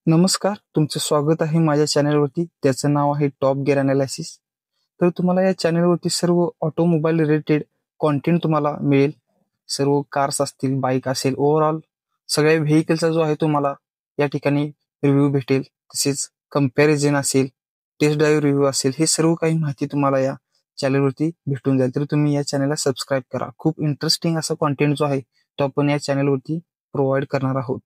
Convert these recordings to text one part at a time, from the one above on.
नमस्कार, तुमचं स्वागत आहे माझ्या चॅनलवरती. त्याचं नाव आहे टॉप गिअर अनालिसिस. तर तुम्हाला या चॅनलवरती सर्व ऑटोमोबाईल रिलेटेड कंटेंट तुम्हाला मिळेल. सर्व कार्स असतील, बाईक असेल, ओव्हरऑल सगळ्या व्हेकलचा जो आहे तुम्हाला या ठिकाणी रिव्ह्यू भेटेल. तसेच कंपॅरिझन असेल, टेस्ट ड्राईव्ह रिव्ह्यू असेल, हे सर्व काही माहिती तुम्हाला या चॅनलवरती भेटून जाईल. तर तुम्ही या चॅनलला सबस्क्राईब करा. खूप इंटरेस्टिंग असा कंटेंट जो आहे तो आपण या चॅनलवरती प्रोव्हाइड करणार आहोत.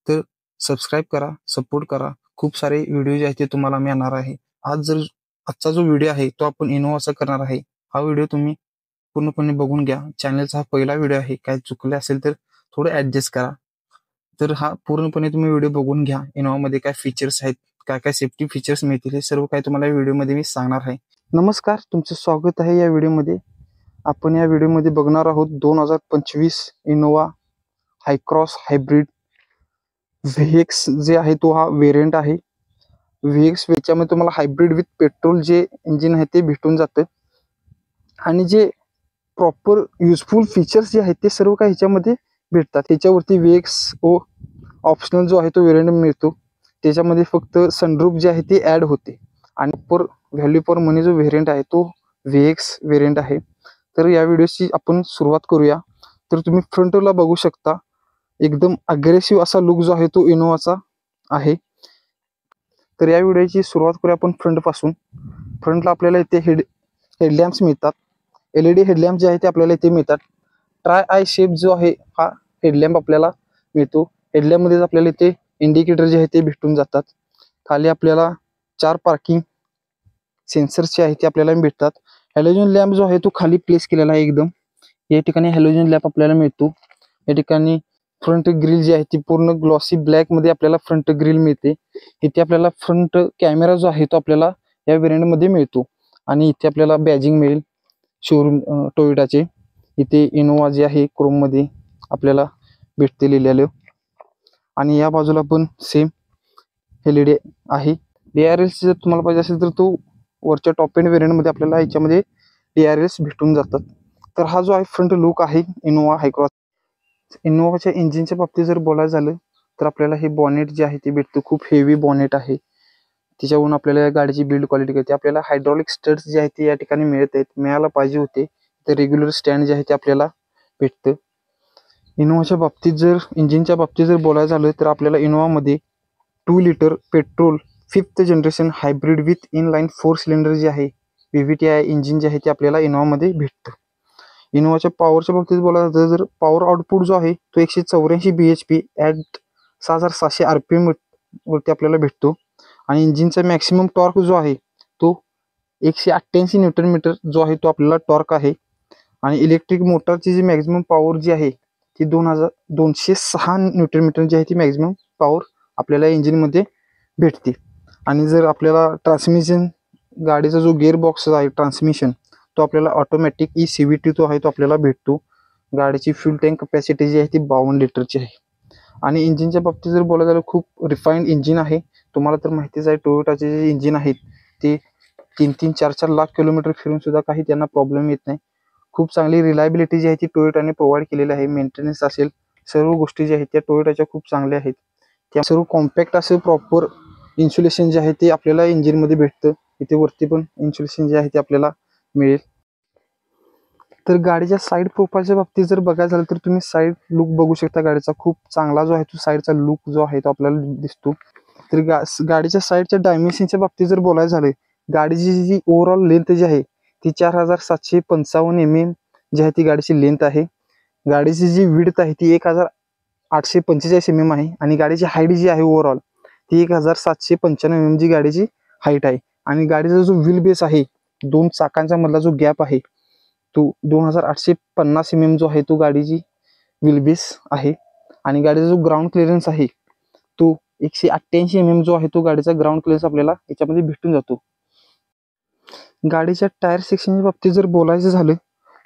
तर सबस्क्राईब करा, सपोर्ट करा. खूप सारे व्हिडिओ जे आहेत ते तुम्हाला मिळणार आहे. आजचा जो व्हिडिओ आहे तो आपण इनोव्हाचा करणार आहे. हा व्हिडिओ तुम्ही पूर्णपणे बघून घ्या. चॅनलचा हा पहिला व्हिडिओ आहे. काय चुकले असेल तर थोडं ऍडजस्ट करा. तर हा पूर्णपणे तुम्ही व्हिडिओ बघून घ्या. इनोव्हामध्ये काय फीचर्स आहेत, काय काय सेफ्टी फीचर्स मिळतील, हे सर्व काही तुम्हाला व्हिडिओमध्ये मी सांगणार आहे. नमस्कार, तुमचं स्वागत आहे या व्हिडिओमध्ये. आपण या व्हिडिओमध्ये बघणार आहोत 2025 इनोव्हा हायक्रॉस हायब्रिड व्हीएक्स जे आहे तो हा व्हेरियंट आहे. व्हीएक्स याच्यामध्ये तुम्हाला हायब्रिड विथ पेट्रोल जे इंजिन आहे ते भेटून जातं आणि जे प्रॉपर युजफुल फीचर्स जे आहेत ते सर्व काही ह्याच्यामध्ये भेटतात. त्याच्यावरती व्हीएक्स ओ ऑप्शनल जो आहे तो व्हेरियंट मिळतो. त्याच्यामध्ये फक्त सनरूफ जे आहे ते ऍड होते आणि पर व्हॅल्यू पर मनी जो व्हेरियंट आहे तो व्हीएक्स व्हेरियंट आहे. तर या व्हिडिओची आपण सुरुवात करूया. तर तुम्ही फ्रंटला बघू शकता, एकदम अग्रेसिव्ह असा लुक जो आहे तो इनोव्हाचा आहे. तर या व्हिडिओची सुरुवात करूया आपण फ्रंट पासून. फ्रंटला आपल्याला इथे हेडलॅम्प्स मिळतात. LED हेडलॅम्प जे आहे ते आपल्याला इथे मिळतात. ट्राय आय शेप जो आहे हा हेडलॅम्प आपल्याला मिळतो. हेडलॅम्प मध्ये आपल्याला इथे इंडिकेटर जे आहे ते भेटून जातात. खाली आपल्याला 4 पार्किंग सेन्सर्स जे आहे ते आपल्याला भेटतात. हॅलोजन लॅम्प जो आहे तो खाली प्लेस केलेला आहे एकदम. या ठिकाणी हॅलोजन लॅम्प आपल्याला मिळतो. या ठिकाणी फ्रंट ग्रिल जी आहे ती पूर्ण ग्लॉसी ब्लॅक मध्ये आपल्याला फ्रंट ग्रिल मिळते. इथे आपल्याला फ्रंट कॅमेरा जो आहे तो आपल्याला या व्हेरियंट मध्ये मिळतो आणि इथे आपल्याला बॅजिंग मिळेल शोरूम टोयोटाचे. इथे इनोव्हा जे आहे क्रोम मध्ये आपल्याला भेटते लिहिलेलं आणि या बाजूला पण सेम LED आहे. DRLs जर तुम्हाला पाहिजे असेल तर तो वरच्या टॉप एंड व्हेरियंट मध्ये आपल्याला याच्यामध्ये DRLs भेटून जातात. तर हा जो आहे फ्रंट लुक आहे इनोव्हा हायक्रॉस. इनोव्हाच्या इंजिनच्या बाबतीत जर बोलायचं झालं तर आपल्याला हे बॉनेट जे आहे ते भेटतं. खूप हेवी बॉनेट आहे. त्याच्यावरून आपल्याला या गाडीची बिल्ड क्वालिटी कळते. आपल्याला हायड्रॉलिक स्टड्स जे आहेत ते या ठिकाणी मिळत आहेत, मिळायला पाहिजे होते. तर रेग्युलर स्टँड जे आहे ते आपल्याला भेटतं. इनोव्हाच्या बाबतीत जर इंजिनच्या बाबतीत जर बोलायचं झालं तर आपल्याला इनोव्हामध्ये 2 litre petrol 5th generation hybrid with inline 4 cylinder जे आहे VVTi इंजिन जे आहे ते आपल्याला इनोव्हामध्ये भेटतं. इनोव्हाच्या पॉवरच्या बाबतीत बोलायचं तर पॉवर आउटपुट जो आहे तो 184 bhp ॲट 6700 RPM वरती आपल्याला भेटतो आणि इंजिनचा मॅक्सिमम टॉर्क जो आहे तो 188 न्यूटन मीटर जो आहे तो आपल्याला टॉर्क आहे. आणि इलेक्ट्रिक मोटरची जी मॅक्सिमम पॉवर जी आहे ती 2206 न्यूटन मीटर जी आहे ती मॅक्सिमम पॉवर आपल्याला इंजिनमध्ये भेटते. आणि जर आपल्याला ट्रान्समिशन गाडीचा जो गिअर बॉक्स आहे ट्रान्समिशन तो आपल्याला ऑटोमॅटिक CVT तो आहे तो आपल्याला भेटतो. गाडीची फ्यूल टँक कपॅसिटी जी आहे ती 52 लिटरची आहे. आणि इंजिनच्या बाबतीत जर बोलायचं झालं खूप रिफाईंड इंजिन आहे. तुम्हाला तर माहितीच आहे टोयोटाचे जे इंजिन आहेत ते 3-3, 4-4 लाख किलोमीटर फिरून सुद्धा काही त्यांना प्रॉब्लेम येत नाही. खूप चांगली रिलायबिलिटी जी आहे ती टोयोटाने प्रोव्हाइड केलेली आहे. मेंटेनन्स असेल, सर्व गोष्टी ज्या आहेत त्या टोयोटाच्या खूप चांगल्या आहेत. त्या सर्व कॉम्पॅक्ट असं प्रॉपर इन्सुलेशन जे आहे ते आपल्याला इंजिनमध्ये भेटतं. इथे वरती पण इन्सुलेशन जे आहे ते आपल्याला मिळेल. तर गाडीच्या साईड प्रोफाईलच्या बाबतीत जर बघायचं झालं तर तुम्ही साईड लुक बघू शकता. गाडीचा खूप चांगला जो आहे तो साईडचा लुक जो आहे तो आपल्याला दिसतो. तर गाडीच्या साईडच्या डायमेन्शनच्या बाबतीत जर बोलायचं झालं, गाडीची जी ओव्हरऑल लेंथ जी आहे ती 4755 mm जी आहे ती गाडीची लेंथ आहे. गाडीची जी विड्थ आहे ती 1845 mm आहे आणि गाडीची हाईट जी आहे ओव्हरऑल ती 1795 mm जी गाडीची हाईट आहे. आणि गाडीचा जो व्हील बेस आहे, 2 चाकांच्या मधला जो गॅप आहे तो 2850 mm जो आहे तो गाडीची व्हील बेस आहे. आणि गाडीचा जो ग्राउंड क्लिअरन्स आहे तो 188 mm जो आहे तो गाडीचा ग्राउंड क्लिअरन्स आपल्याला याच्यामध्ये भेटून जातो. गाडीच्या टायर सेक्शनच्या बाबतीत जर बोलायचं झालं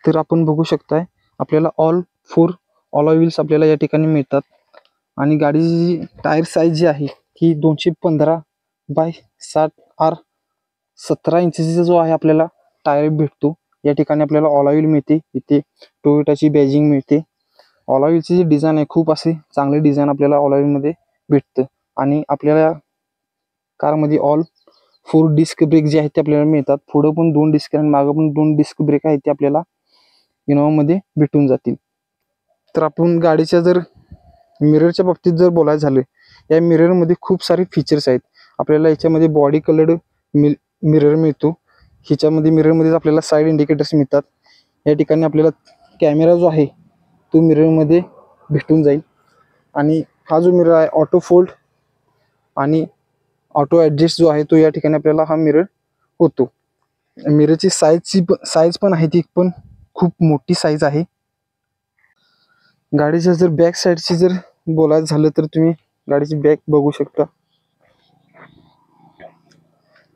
तर आपण बघू शकताय आपल्याला ऑल 4 अलॉय व्हील्स आपल्याला या ठिकाणी मिळतात. आणि गाडीची जी टायर साईज जी आहे ही 215/60R 17 इंचचा जो आहे आपल्याला टायर भेटतो. या ठिकाणी आपल्याला अलॉय व्हील मिळते. इथे टोयोटाची बॅजिंग मिळते. अलॉय व्हीलची जी डिझाईन आहे खूप असे चांगले डिझाईन आपल्याला अलॉय व्हीलमध्ये भेटतं. आणि आपल्याला कारमध्ये ऑल 4 डिस्क ब्रेक जे आहेत ते आपल्याला मिळतात. पुढं पण 2 डिस्क आणि मागं पण 2 डिस्क ब्रेक आहेत ते आपल्याला इनोव्हामध्ये भेटून जातील. तर आपण गाडीच्या जर मिररच्या बाबतीत जर बोलायचं झालं, या मिररमध्ये खूप सारे फीचर्स आहेत. आपल्याला याच्यामध्ये बॉडी कलर्ड मिरर मिळतो. ह्याच्यामध्ये मिररमध्ये आपल्याला साईड इंडिकेटर्स मिळतात. या ठिकाणी आपल्याला कॅमेरा जो आहे तो मिररमध्ये भेटून जाईल. आणि हा जो मिरर आहे ऑटो फोल्ड आणि ऑटो ॲडजस्ट जो आहे तो या ठिकाणी आपल्याला हा मिरर होतो. मिररची साईज पण आहे ती पण खूप मोठी साईज आहे. गाडीच्या जर बॅक साईडची जर बोलायचं झालं तर तुम्ही गाडीची बॅक बघू शकता.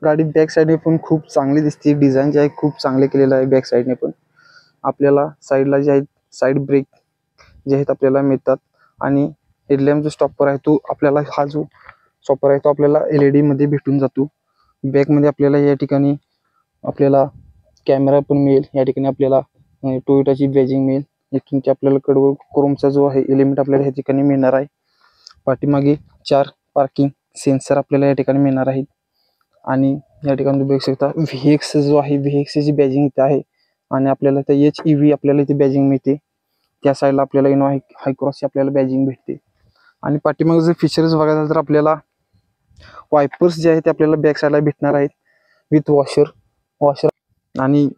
गाडी बॅक साईडने पण खूप चांगली दिसते. डिझाईन जे आहे खूप चांगले केलेलं आहे. बॅक साईडने पण आपल्याला साईडला जे आहेत साईड ब्रेक जे आहेत आपल्याला मिळतात. आणि हेडलॅम्प जो स्टॉपर आहे तो आपल्याला हा जो स्टॉपर आहे तो आपल्याला LED मध्ये भेटून जातो. बॅकमध्ये आपल्याला या ठिकाणी आपल्याला कॅमेरा पण मिळेल. या ठिकाणी आपल्याला टोयोटाची बॅजिंग मिळेल. इथून ते आपल्याला कडवं क्रोमचा जो आहे एलिमेंट आपल्याला या ठिकाणी मिळणार आहे. पाठीमागे 4 पार्किंग सेन्सर आपल्याला या ठिकाणी मिळणार आहेत. आणि या ठिकाणी तुम्ही बघू शकता VX जो आहे VX ची बॅजिंग इथे आहे. आणि आपल्याला त्या HEV आपल्याला इथे बॅजिंग मिळते. त्या साईडला आपल्याला इनोव्हा हायक्रॉसची आपल्याला बॅजिंग भेटते. आणि पाठीमागे जर फीचर्स बघायला तर आपल्याला वायपर्स जे आहेत ते आपल्याला बॅक साईडला भेटणार आहेत विथ वॉशर. आणि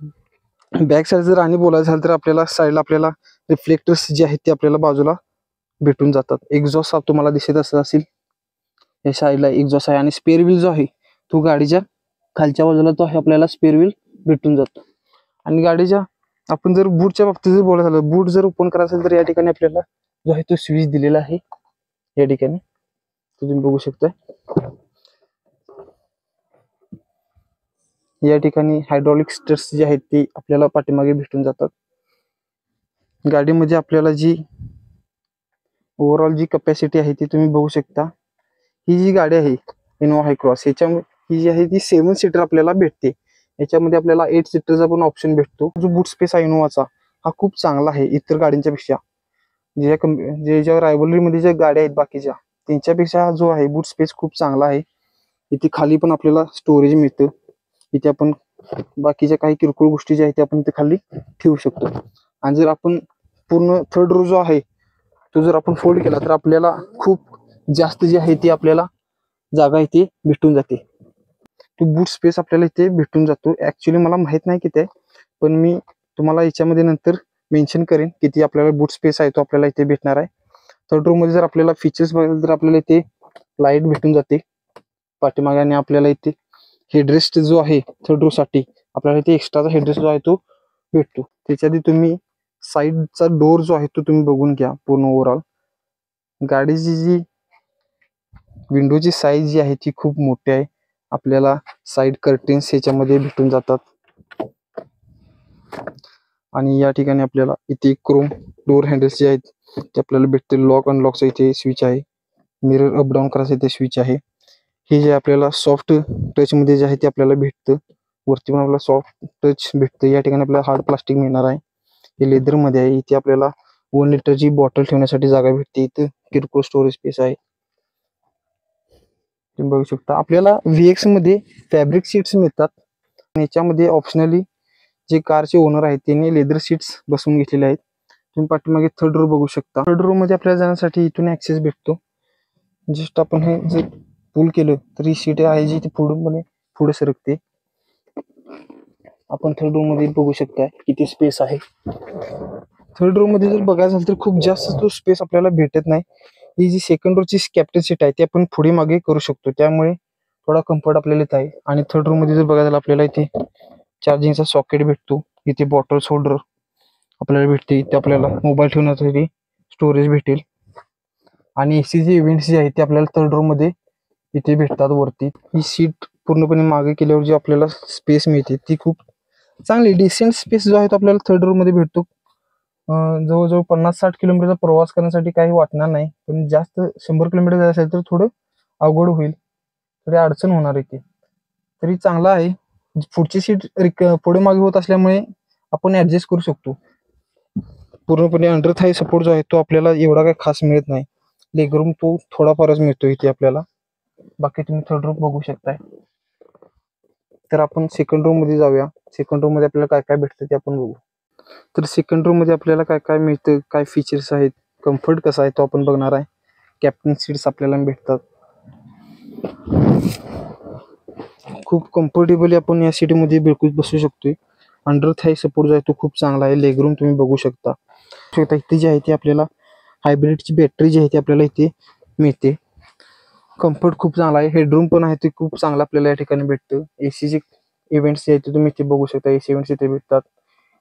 बॅक साईड जर आणि बोलायचं झालं तर आपल्याला साईडला आपल्याला रिफ्लेक्टर्स जे आहेत ते आपल्याला बाजूला भेटून जातात. एक्झॉस्ट तुम्हाला दिसत असेल या साईडला एक्झॉस्ट आहे. आणि स्पेअर व्हील जो आहे तो गाडीच्या खालच्या बाजूला तो आहे आपल्याला स्पेअर व्हील भेटून जातो. आणि गाडीच्या आपण जर बूटच्या बाबतीत जर बोलायचं झालं, बूट जर ओपन करायचं तर या ठिकाणी आपल्याला जो आहे तो स्विच दिलेला आहे. या ठिकाणी तुम्ही बघू शकता. या ठिकाणी हायड्रॉलिक स्टर्स जे आहेत ते आपल्याला पाठीमागे भेटून जातात. गाडीमध्ये आपल्याला जी ओव्हरऑल जी कपॅसिटी आहे ती तुम्ही बघू शकता. ही जी गाडी आहे इनोव्हा हायक्रॉस ही जी आहे ती 7 सीटर आपल्याला भेटते. याच्यामध्ये आपल्याला 8 सीटरचा पण ऑप्शन भेटतो. जो बूट स्पेस आहे इनोव्हाचा हा खूप चांगला आहे इतर गाड्यांच्या पेक्षा. ज्या रायव्हलरीमध्ये ज्या गाड्या आहेत बाकीच्या त्यांच्यापेक्षा जो आहे बूट स्पेस खूप चांगला आहे. इथे खाली पण आपल्याला स्टोरेज मिळतं. इथे आपण बाकीच्या काही किरकोळ गोष्टी ज्या आहेत त्या आपण इथे खाली ठेवू शकतो. आणि जर आपण पूर्ण थर्ड रो जो आहे तो जर आपण फोल्ड केला तर आपल्याला खूप जास्त जी आहे ती आपल्याला जागा इथे भेटून जाते. तो बूट स्पेस आपल्याला इथे भेटून जातो. ऍक्च्युली मला माहित नाही किती आहे, पण मी तुम्हाला याच्यामध्ये नंतर मेन्शन करेन किती आपल्याला बूट स्पेस आहे तो आपल्याला इथे भेटणार आहे. थर्ड रो मध्ये जर आपल्याला फीचर्स बघायला तर आपल्याला इथे लाईट भेटून जाते पाठीमागे. आणि आपल्याला इथे हेडरेस्ट जो आहे थर्ड रो साठी आपल्याला इथे एक्स्ट्राचा हेडरेस्ट जो आहे तो भेटतो. त्याच्या आधी तुम्ही साईडचा डोर जो आहे तो तुम्ही बघून घ्या. पूर्ण ओव्हरऑल गाडीची जी विंडोची साईज जी आहे ती खूप मोठी आहे. आपल्याला साईड कर्टेन्स ह्याच्यामध्ये भेटून जातात. आणि या ठिकाणी आपल्याला इथे क्रोम डोर हँडल्स जे आहेत ते आपल्याला भेटते. लॉक अनलॉकचा इथे स्विच आहे. मिरर अप डाऊन करायचं इथे स्विच आहे. हे जे आपल्याला सॉफ्ट टच मध्ये जे आहे ते आपल्याला भेटतं. वरती पण आपल्याला सॉफ्ट टच भेटतं. या ठिकाणी आपल्याला हार्ड प्लास्टिक मिळणार आहे. हे लेदर मध्ये आहे. इथे आपल्याला 1 लिटरची बॉटल ठेवण्यासाठी जागा भेटते. इथे किरकोळ स्टोरेज स्पेस आहे. तुम्ही बघू शकता. आपल्याला VX मध्ये फॅब्रिक सीट्स मिळतात. याच्यामध्ये ऑप्शनली जे कारचे ओनर आहेत त्यांनी लेदर सीट्स बसवून घेतलेले आहेत. तुम्ही पाठीमागे थर्ड रो बघू शकता. थर्ड रो मध्ये आपल्याला जाण्यासाठी इथून ऍक्सेस भेटतो. जस्ट आपण हे जर पुल केलं तर ही सीट आहे जी ती पुढे सरकते. आपण थर्ड रो मध्ये बघू शकता किती स्पेस आहे. थर्ड रो मध्ये जर बघायचं झालं तर खूप जास्त तो स्पेस आपल्याला भेटत नाही. ही जी सेकंड रोची कॅप्टन सीट आहे ती आपण पुढे मागे करू शकतो. त्यामुळे थोडा कम्फर्ट आपल्याला येत आहे. आणि थर्ड रो मध्ये जर बघायला झालं आपल्याला इथे चार्जिंगचा सॉकेट भेटतो. इथे बॉटल होल्डर आपल्याला भेटते. इथे आपल्याला मोबाईल ठेवण्यासाठी स्टोरेज भेटेल. आणि AC जे इव्हेंट्स जे आहेत ते आपल्याला थर्ड रो मध्ये इथे भेटतात वरती. ही सीट पूर्णपणे मागे केल्यावर जी आपल्याला स्पेस मिळते ती खूप चांगली डिसेंट स्पेस जो आहे तो आपल्याला थर्ड रो मध्ये भेटतो. जवळजवळ 50-60 किलोमीटरचा प्रवास करण्यासाठी काही वाटणार नाही. पण जास्त 100 किलोमीटर जायचं असेल तर थोडं अवघड होईल. तरी अडचण होणार आहे. तरी चांगला आहे. पुढची सीट पुढे मागे होत असल्यामुळे आपण ऍडजस्ट करू शकतो. पूर्णपणे अंडर थाय सपोर्ट जो आहे तो आपल्याला एवढा काही खास मिळत नाही. लेगरूम तो थोडाफारच मिळतो इथे आपल्याला. बाकी तुम्ही थर्ड रूम बघू शकताय. तर आपण सेकंड रूम मध्ये जाऊया. सेकंड रूम मध्ये आपल्याला काय काय भेटतं ते आपण बघू. तर सेकंड रूम मध्ये आपल्याला काय काय मिळतं, काय फीचर्स आहेत, कम्फर्ट कसा आहे तो आपण बघणार आहे. कॅप्टन सीट्स आपल्याला भेटतात. खूप कम्फर्टेबली आपण या सीटमध्ये बिलकुल बसू शकतोय. अंडर थाय सपोर्ट जो आहे तो खूप चांगला आहे. लेग रूम तुम्ही बघू शकता. इथे जे आहे ते आपल्याला हायब्रिडची बॅटरी जी आहे ती आपल्याला इथे मिळते. कम्फर्ट खूप चांगला आहे. हेडरूम पण आहे ते खूप चांगलं आपल्याला या ठिकाणी भेटतं. एसीचे इव्हेंट्स जे आहेत ते तुम्ही इथे बघू शकता. एसी इव्हेंट्स इथे भेटतात.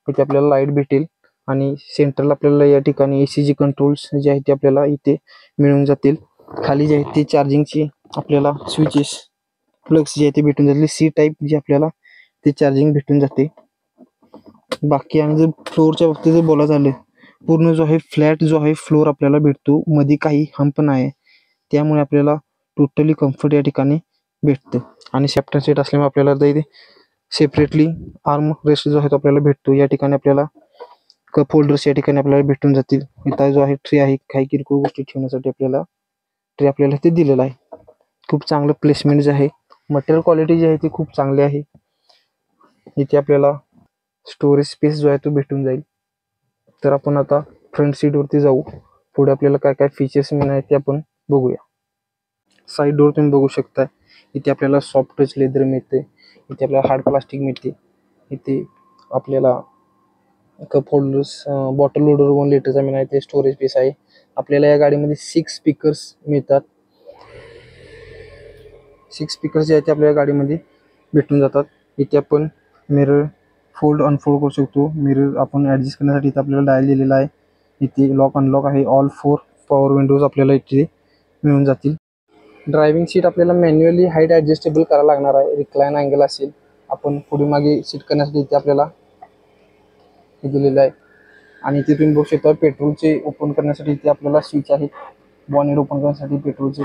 इथे आपल्याला लाईट भेटेल आणि सेंट्रल आपल्याला या ठिकाणी एसीचे कंट्रोल्स जे आहेत ते आपल्याला इथे मिळून जातील. खाली जे आहेत ते चार्जिंगची आपल्याला स्विचेस प्लग्स जे आहे ते भेटून जातील. सी टाईप जे आपल्याला ते चार्जिंग भेटून जाते. बाकी आणि जर फ्लोअरच्या बाबतीत जर बोलायचं झालं, पूर्ण जो आहे फ्लॅट जो आहे फ्लोअर आपल्याला भेटतो. मध्ये काही हंप नाही, त्यामुळे आपल्याला टोटली कम्फर्ट या ठिकाणी भेटतं. आणि कॅप्टन सीट असल्यामुळे आपल्याला इथे सेपरेटली आर्म रेस्ट जो आहे तो आपल्याला भेटतो. या ठिकाणी आपल्याला कप होल्डर्स या ठिकाणी आपल्याला भेटून जातील. इथं जो आहे ट्रे आहे, काही किरकोळ गोष्टी ठेवण्यासाठी आपल्याला ट्रे आपल्याला ते दिलेला आहे. खूप चांगलं प्लेसमेंट जे आहे, मटेरियल क्वालिटी जी आहे ती खूप चांगली आहे. इथे आपल्याला स्टोरेज स्पेस जो आहे तो भेटून जाईल. तर आपण आता फ्रंट सीट वरती जाऊ. पुढे आपल्याला काय काय फीचर्स मिळणार ते आपण बघूया. साईड डोर तुम्ही बघू शकता. इथे आपल्याला सॉफ्ट टच लेदर मिळते. इथे आपल्याला हार्ड प्लास्टिक मिळते. इथे आपल्याला कप होल्डर्स, बॉटल होल्डर 1 लिटरचा मिळणार. इथे स्टोरेज स्पेस आहे. आपल्याला या गाडीमध्ये 6 स्पीकर्स मिळतात. 6 स्पीकर्स जे आहेत ते आपल्या गाडीमध्ये भेटून जातात. इथे आपण मिरर फोल्ड अनफोल्ड करू शकतो. मिरर आपण ॲडजस्ट करण्यासाठी इथे आपल्याला डायल दिलेला आहे. इथे लॉक अनलॉक आहे. ऑल 4 पॉवर विंडोज आपल्याला इथे मिळून जातील. ड्रायव्हिंग सीट आपल्याला मॅन्युअली हाईट ॲडजस्टेबल करायला लागणार आहे. रिक्लाइन अँगल असेल, आपण पुढे मागे सीट करण्यासाठी इथे आपल्याला हे दिलेलं आहे. आणि इथे तुम्ही बघू शकता पेट्रोलचे ओपन करण्यासाठी इथे आपल्याला स्विच आहे. बॉनेट ओपन करण्यासाठी, पेट्रोलचे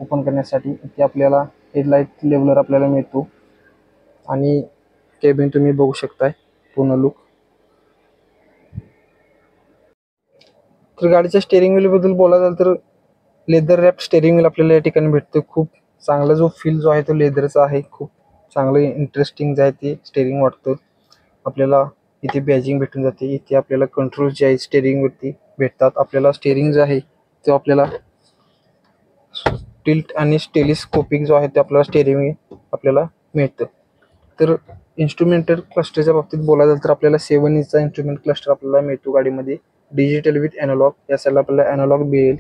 ओपन करण्यासाठी इथे आपल्याला हेडलाईट लेवलर आपल्याला मिळतो. आणि केबिन तुम्ही बघू शकताय पूर्ण लुक. तर गाडीच्या स्टेअरिंग व्हील बद्दल बोलायचं झालं तर लेदर रॅप स्टेअरिंग व्हील आपल्याला या ठिकाणी भेटतो. खूप चांगला जो फील जो आहे तो लेदरचा आहे. खूप चांगलं इंटरेस्टिंग जे आहे ते स्टेअरिंग वाटतं. आपल्याला इथे बॅजिंग भेटून जाते. इथे आपल्याला कंट्रोल जे आहे स्टेअरिंगवरती भेटतात. आपल्याला स्टेअरिंग जे आहे तो आपल्याला टिल्ट आणि टेलिस्कोपिक जो आहे ते आपल्याला स्टेअरिंग आपल्याला मिळतं. तर इन्स्ट्रुमेंटल क्लस्टरच्या बाबतीत बोलायचं झालं तर आपल्याला 7 इंचचा इन्स्ट्रुमेंट क्लस्टर आपल्याला मिळतो गाडीमध्ये. Digital with analog. या साईडला आपल्याला ॲनालॉग मिळेल.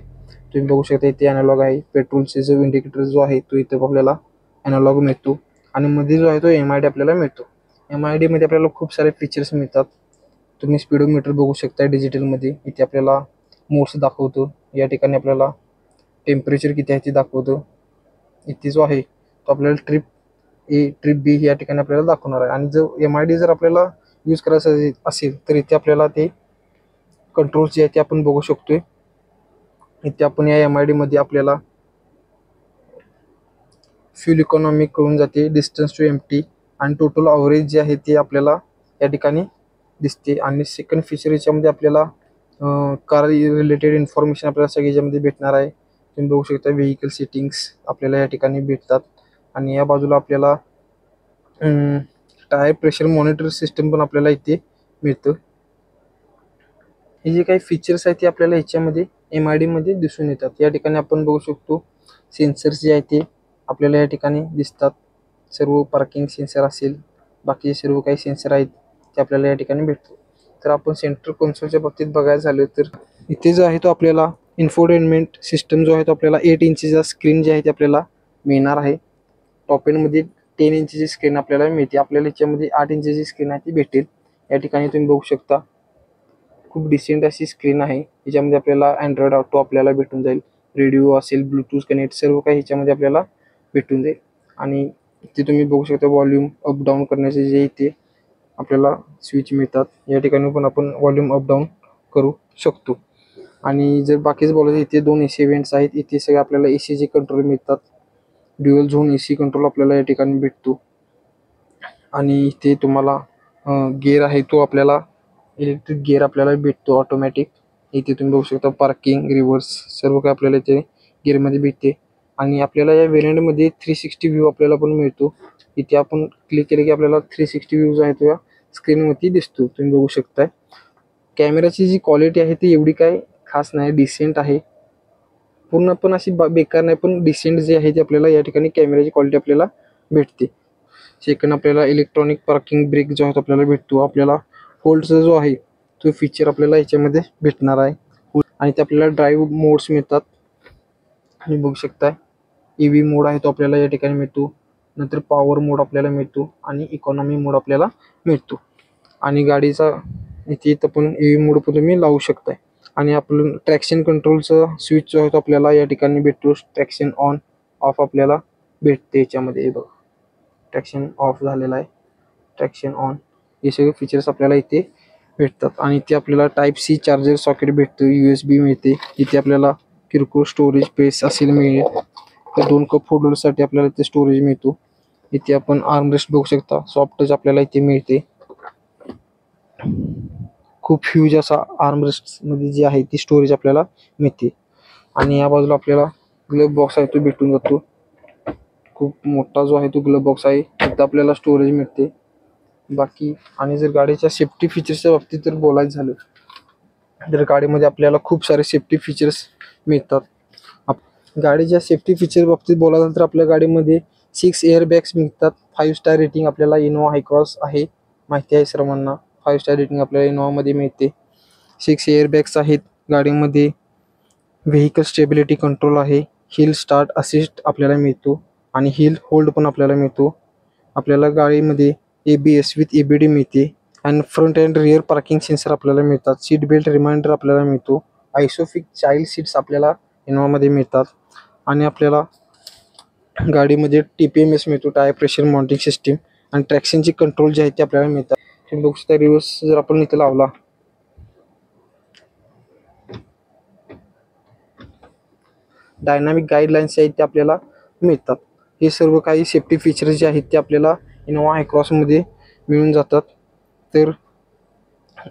तुम्ही बघू शकता इथे ॲनालॉग आहे. पेट्रोलचे जो इंडिकेटर जो आहे तो इथे आपल्याला ॲनालॉग मिळतो. आणि मध्ये जो आहे तो MID आपल्याला मिळतो. MID मध्ये आपल्याला खूप सारे फीचर्स मिळतात. तुम्ही स्पीडोमीटर बघू शकता डिजिटलमध्ये. इथे आपल्याला मोड्स दाखवतो. या ठिकाणी आपल्याला टेम्परेचर किती आहे ते दाखवतो. इथे जो आहे तो आपल्याला ट्रिप A, ट्रिप B या ठिकाणी आपल्याला दाखवणार आहे. आणि जर MID जर आपल्याला यूज करायचं असेल तर इथे आपल्याला ते कंट्रोल्स जे आहे ते आपण बघू शकतोय. इथे आपण या MID मध्ये आपल्याला फ्यूल इकॉनॉमी कळून जाते, डिस्टन्स टू एम्प्टी आणि टोटल अवरेज जे आहे ते आपल्याला या ठिकाणी दिसते. आणि सेकंड फीचर याच्यामध्ये आपल्याला कार रिलेटेड इन्फॉर्मेशन आपल्याला सगळी याच्यामध्ये भेटणार आहे. तुम्ही बघू शकता व्हेकल सेटिंग्स आपल्याला या ठिकाणी भेटतात. आणि या बाजूला आपल्याला टायर प्रेशर मॉनिटर सिस्टम पण आपल्याला इथे मिळतं. हे जे काही फीचर्स आहेत ते आपल्याला ह्याच्यामध्ये MID मध्ये दिसून येतात. या ठिकाणी आपण बघू शकतो सेन्सर्स जे आहेत ते आपल्याला या ठिकाणी दिसतात. सर्व पार्किंग सेन्सर असेल, बाकीचे सर्व काही सेन्सर आहेत ते आपल्याला या ठिकाणी भेटतो. तर आपण सेंट्रल कन्सोलच्या बाबतीत बघायला झालं तर इथे जो आहे तो आपल्याला इन्फोटेनमेंट सिस्टम जो आहे तो आपल्याला 8 इंचचा स्क्रीन जे आहे ते आपल्याला मिळणार आहे. टॉप एंडमध्ये 10 इंचची स्क्रीन आपल्याला मिळते. आपल्याला याच्यामध्ये 8 इंचची स्क्रीन आहे ती भेटेल. या ठिकाणी तुम्ही बघू शकता खूप डिसेंट अशी स्क्रीन आहे. याच्यामध्ये आपल्याला अँड्रॉइड ऑटो आपल्याला भेटून जाईल. रेडिओ असेल, ब्लूटूथ कनेक्ट सर्व काही ह्याच्यामध्ये आपल्याला भेटून जाईल. आणि इथे तुम्ही बघू शकता व्हॉल्यूम अप डाऊन करण्याचे जे इथे आपल्याला स्विच मिळतात. या ठिकाणी पण आपण व्हॉल्यूम अप डाऊन करू शकतो. आणि जर बाकीच बोलायचं इथे 2 AC इव्हेंट्स आहेत. इथे सगळे आपल्याला ACचे कंट्रोल मिळतात. ड्युअल झोन AC कंट्रोल आपल्याला या ठिकाणी भेटतो. आणि इथे तुम्हाला गिअर आहे तो आपल्याला इलेक्ट्रिक गिअर आपल्याला भेटतो ऑटोमॅटिक. इथे तुम्ही बघू शकता पार्किंग, रिव्हर्स सर्व काही आपल्याला इथे गिअरमध्ये भेटते. आणि आपल्याला या व्हेरियंटमध्ये 360 व्ह्यू आपल्याला पण मिळतो. इथे आपण क्लिक केलं की आपल्याला 360 व्ह्यू जो आहे तो या स्क्रीनवरती दिसतो, तुम्ही बघू शकताय. कॅमेराची जी क्वालिटी आहे ती एवढी काय खास नाही, डिसेंट आहे. पूर्ण पण अशी बेकार नाही, पण डिसेंट जे आहे ते आपल्याला या ठिकाणी कॅमेराची क्वालिटी आपल्याला भेटते. सेकंड आपल्याला इलेक्ट्रॉनिक पार्किंग ब्रेक जो आहे तो आपल्याला भेटतो. आपल्याला होल्डचा जो आहे तो फीचर आपल्याला याच्यामध्ये भेटणार आहे. आणि ते आपल्याला ड्राईव्ह मोड्स मिळतात, तुम्ही बघू शकताय. EV मोड आहे तो आपल्याला या ठिकाणी मिळतो. नंतर पॉवर मोड आपल्याला मिळतो आणि इकॉनॉमी मोड आपल्याला मिळतो. आणि गाडीचा इथे पण EV मोड पण तुम्ही लावू शकताय. आणि आपलं ट्रॅक्शन कंट्रोलचा स्विच जो आहे तो आपल्याला या ठिकाणी भेटतो. ट्रॅक्शन ऑन ऑफ आपल्याला भेटते याच्यामध्ये. बघा, ट्रॅक्शन ऑफ झालेला आहे, ट्रॅक्शन ऑन, हे सगळे फीचर्स आपल्याला इथे भेटतात. आणि इथे आपल्याला टाईप-C चार्जर सॉकेट भेटतो, USB मिळते. इथे आपल्याला किरकोळ स्टोरेज स्पेस असेल मिळेल, तर 2 कप होल्डरसाठी आपल्याला इथे स्टोरेज मिळतो. इथे आपण आर्मरेस्ट बघू शकता, सॉफ्ट टच आपल्याला इथे मिळते. खूप ह्यूज असा आर्मरेस्टमध्ये जी आहे ती स्टोरेज आपल्याला मिळते. आणि या बाजूला आपल्याला ग्लव्ह बॉक्स आहे तो भेटून जातो. खूप मोठा जो आहे तो ग्लव्ह बॉक्स आहे, तिथं आपल्याला स्टोरेज मिळते. बाकी आणि जर गाडीच्या सेफ्टी फीचर्सच्या बाबतीत जर बोलायचं झालं तर गाडीमध्ये आपल्याला खूप सारे सेफ्टी फीचर्स मिळतात. गाडीच्या सेफ्टी फीचर बाबतीत बोलायचं तर आपल्या गाडीमध्ये 6 एअरबॅग्स मिळतात. 5 स्टार रेटिंग आपल्याला इनोवा हायक्रॉस आहे, माहिती आहे सर्वांना. 5 स्टार रेटिंग आपल्याला इनोवामध्ये मिळते. 6 एअरबॅग्स आहेत गाडीमध्ये. व्हेकल स्टेबिलिटी कंट्रोल आहे. हिल स्टार्ट असिस्ट आपल्याला मिळतो आणि हिल होल्ड पण आपल्याला मिळतो. आपल्याला गाडीमध्ये ABS विथ EBD मिळते. आणि front and rear parking sensor आपल्याला मिळतात. सीट बेल्ट रिमाइंडर आपल्याला मिळतो. आयसोफिक चाइल्ड सीट्स आपल्याला इनोवामध्ये मिळतात. आणि आपल्याला गाडीमध्ये TPMS मिळतो, टायर प्रेशर मॉनिटरिंग सिस्टीम. आणि ट्रॅक्शनची कंट्रोल जे आहे ते आपल्याला मिळतात. तुम्ही बघू शकता, रिव्हर्स जर आपण इथे लावला, डायनामिक गाईडलाईन्स आहेत ते आपल्याला मिळतात. हे सर्व काही सेफ्टी फीचर्स जे आहेत ते आपल्याला इनोवा हायक्रॉसमध्ये मिळून जातात. तर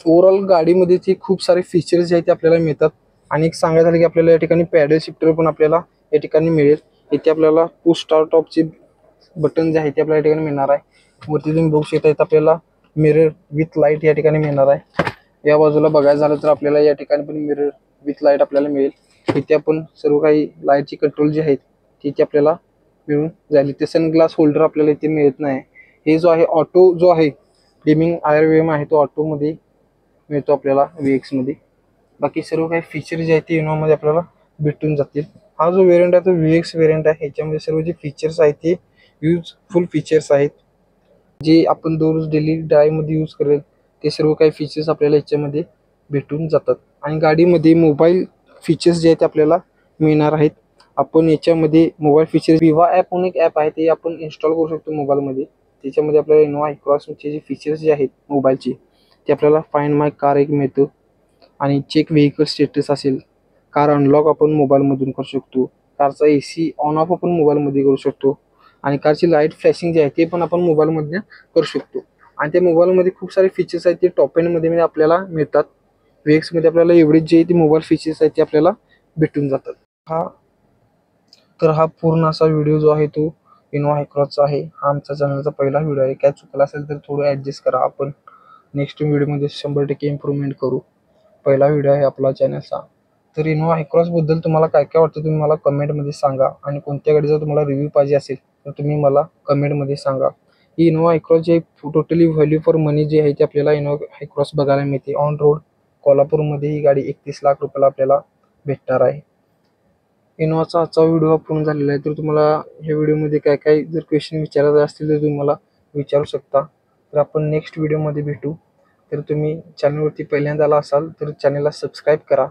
ओव्हरऑल गाडीमध्ये ते खूप सारे फीचर्स जे आहेत ते आपल्याला मिळतात. आणि एक सांगायचं झालं की आपल्याला या ठिकाणी पॅडल शिफ्टर पण आपल्याला या ठिकाणी मिळेल. इथे आपल्याला पुश स्टार्ट ऑफचे बटन जे आहे ते आपल्याला या ठिकाणी मिळणार आहे. वरती तुम्ही बघू शकता, इथं आपल्याला मिरर विथ लाईट या ठिकाणी मिळणार आहे. या बाजूला बघायचं झालं तर आपल्याला या ठिकाणी पण मिरर विथ लाईट आपल्याला मिळेल. इथे आपण सर्व काही लाईटची कंट्रोल जे आहेत तिथे आपल्याला मिळून जाईल. इथे सनग्लास होल्डर आपल्याला इथे मिळत नाही. हे जो आहे ऑटो जो आहे डिमिंग IRVM आहे तो ऑटोमध्ये मिळतो आपल्याला VX मध्ये. बाकी सर्व काही फीचर जे आहेत ते इनोवामध्ये आपल्याला भेटून जातील. हा जो व्हेरियंट आहे तो VX व्हेरियंट आहे. ह्याच्यामध्ये सर्व जे फीचर्स आहेत ते युजफुल फीचर्स आहेत, जे आपण दररोज डेली ड्राईव्हमध्ये यूज करेल ते सर्व काही फीचर्स आपल्याला याच्यामध्ये भेटून जातात. आणि गाडीमध्ये मोबाईल फीचर्स जे आहेत ते आपल्याला मिळणार आहेत. आपण याच्यामध्ये मोबाईल फीचर्स विवा ॲप म्हणून एक ॲप आहे, ते आपण इन्स्टॉल करू शकतो मोबाईलमध्ये. त्याच्यामध्ये आपल्याला इनोवा हायक्रॉसचे जे फीचर्स जे आहेत मोबाईलचे ते आपल्याला फाइंड माय कार एक मिळतं. आणि चेक व्हेकल स्टेटस असेल, कार अनलॉक आपण मोबाईलमधून करू शकतो. कारचा AC ऑन ऑफ आपण मोबाईलमध्ये करू शकतो. आणि कारची लाईट फ्लॅशिंग जे आहे ते पण आपण मोबाईलमधून करू शकतो. आणि त्या मोबाईलमध्ये खूप सारे फीचर्स आहेत ते टॉप एंडमध्ये आपल्याला मिळतात. VX मध्ये आपल्याला एवढेच जे ते मोबाईल फीचर्स आहेत ते आपल्याला भेटून जातात. हा पूर्ण असा व्हिडिओ जो आहे तो इनोवा हायक्रॉसचा आहे. हा आमच्या चॅनलचा पहिला व्हिडिओ आहे. काय चुकलं असेल तर थोडं ॲडजस्ट करा. आपण नेक्स्ट व्हिडिओमध्ये 100% इम्प्रूव्हमेंट करू. पहिला व्हिडिओ आहे आपला चॅनलचा. तर इनोवा हायक्रॉसबद्दल तुम्हाला काय काय वाटतं तुम्ही मला कमेंटमध्ये सांगा. आणि कोणत्या गाडीचा तुम्हाला रिव्ह्यू पाहिजे असेल तर तुम्ही मला कमेंटमध्ये सांगा. ही इनोवा हायक्रॉस जे टोटली व्हॅल्यू फॉर मनी जे आहे ते आपल्याला इनोवा हायक्रॉस बघायला मिळते. ऑन रोड कोल्हापूरमध्ये ही गाडी 31 लाख रुपयाला आपल्याला भेटणार आहे. इनोवाचा आजचा व्हिडिओ पूर्ण झालेला आहे. तर तुम्हाला ह्या व्हिडिओमध्ये काय काय जर क्वेश्चन विचारायचे असतील तर तुम्ही मला विचारू शकता. तर आपण नेक्स्ट व्हिडिओमध्ये भेटू. तर तुम्ही चॅनलवरती पहिल्यांदा आला असाल तर चॅनलला सबस्क्राईब करा.